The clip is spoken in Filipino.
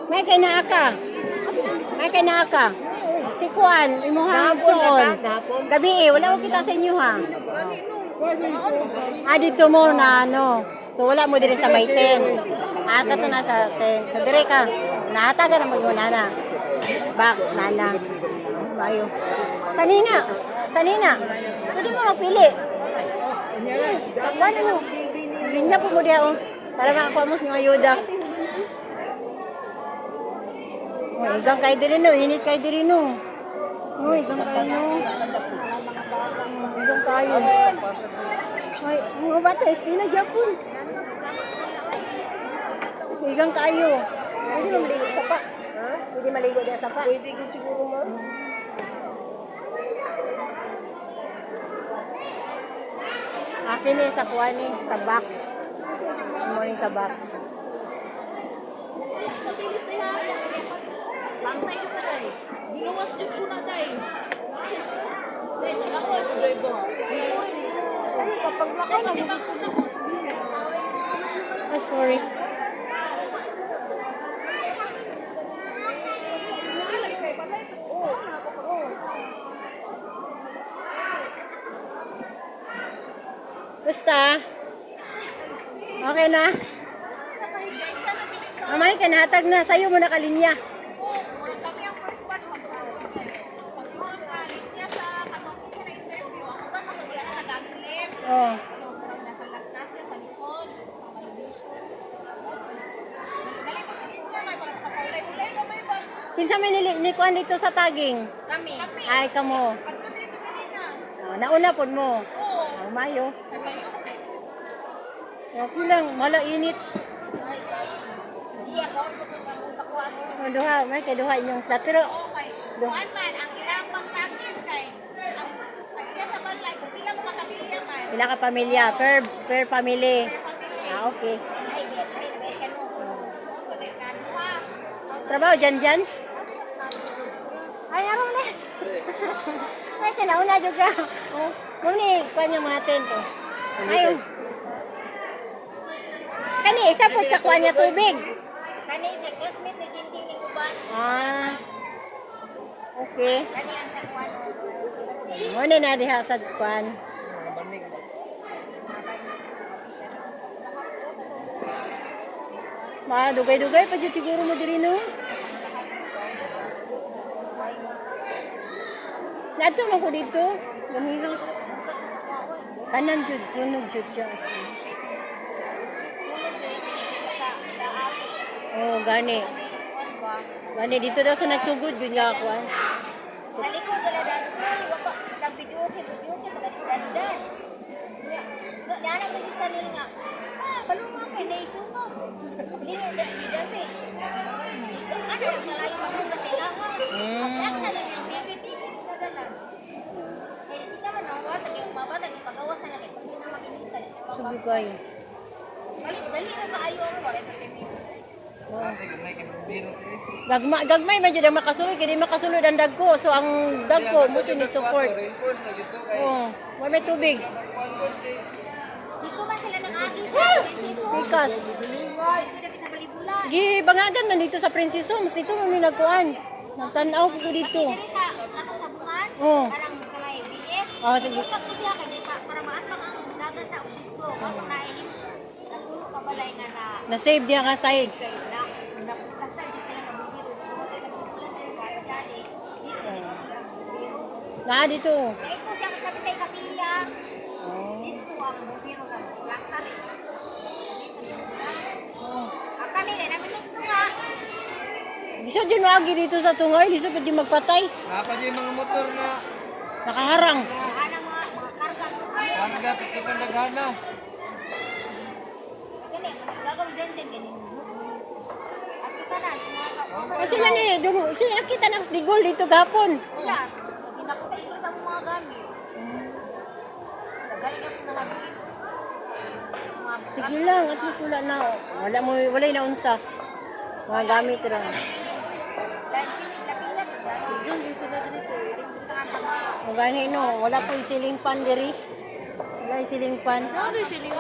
May kinaaka. May kinaaka. Si Kuan, imuhang suon. Gabi wala mo kita sa inyo ha. Dito mo na ano. So wala mo din sa Mayten. Aka to na sa ten. So dire ka. Nahatagan na mo na. Box nana. Bayo. Sanina. Sanina. Pwede mo magpili. Pagkano mo? Linya po mo diya para makakuha mo sa ayuda. Igang kay diri no, init kay diri no. Igang kay no. Igang kayo. Ay, mga bata, eskwela Japon. Igang kayo. Pwede mo maligo sa pa. Pwede maligo din sa pa. Pwede ko siguro mo. Akin sa kuha ni, sa box. Morning sa box. Bangtay ko na day. Ginuwas yung puna day. Day, ako yung driver. Kapag laki na, hindi ko na Ay, sorry. Basta? Okay na? Mamay ka natag na. Sa'yo mo nakalinya. kami ang first batch pag-iwan linya sa katungkol sa interview. Ako ba kasi wala na nag-slip. Oh. So, nasa last niya sa likod. Validation. Dali ko linya, may parang kapulay-ulay na may ba? Kinsa may nilikuan dito sa taging? Kami. Ay, kamo. Pagkabili ko kanina. Nauna po mo. Oo. Mayo. Nasa iyo. Okay lang. Mala init. Siya, bawal ko kung takuan. Duha. May kay duha inyong slot. Pero, Okay. Kuan man, ang ilang pang-practice kay ang pagkaya sa balay, kung pila mo kakapilya man. pila ka pamilya. Per family. Okay. Ay, bet ka no. Konekado ha. Trabaho dyan? Ay, araw na. Ay, kanauna juga. Muni, kuhan yung mga tent. Ayun. Kani, isa po sa kuhan niya tubig. Kani sa classmate ni Jinjing ni Kuban. Okay. Kani ang sa kuan. Muni na diha sa kuhan. Dugay-dugay pa dyan siguro mo diri no. Nato mo ko dito. Ganito. Kanan jud, sunog jud siya. Oh, gani. Gani dito daw sa nagsugod yun nga ako. Nalikod wala dan. Wapa nag-video okay pagkadisdandan. Yana mo si Sanil nga. Balunga kay Naiso mo. Dili na sidan si. Ano na malayo pa sa sila ha. Ang na lang ang PPT na dalan. Eh kita man ang wata kay umabata ni pagawas na kay pag na maginitan. Subugay. Dali na maayo ang wala sa TV. Gagmay man jud ang makasulod kay di makasulod ang dagko. So ang dagko mo ni support. Oh, wa may tubig. Dito man sila nang agi sa Pikas. sa balibulan. Gibangagan man dito sa Princess Homes. Dito mo may nagkuan. Nagtanaw ko dito. Diri sa nakasabungan. Oh. Parang kalay BS. Oh, sige. Pagtubya kay para maatang ang dagat sa Ugto. Ako na ini. Nagulo ka balay nga na Na-save diya ka side. kay na. Basta dito sila sa bukid. Sa balibulan diri ka dali. Na dito. Ito siya kasi sa kapilya. Dito ang bukiro nga. Last time. Kami na namin gusto nga. Di sa dyan maagi dito sa tungay. Di sa pwede magpatay. Apa yung mga motor na Nakaharang. Ana mga karga. karga kita naghana? Gani, gagawin din gani. At kita na O sila ni, sila nakita ng digol dito gapon. wala. Ginakutay sila sa mga gamit. Galing ako na namin. Sige lang, at least wala na. Wala na unsa. Mga gamit lang. O gani no, wala po yung ceiling fan diri. Wala yung ceiling fan. Ano yung siling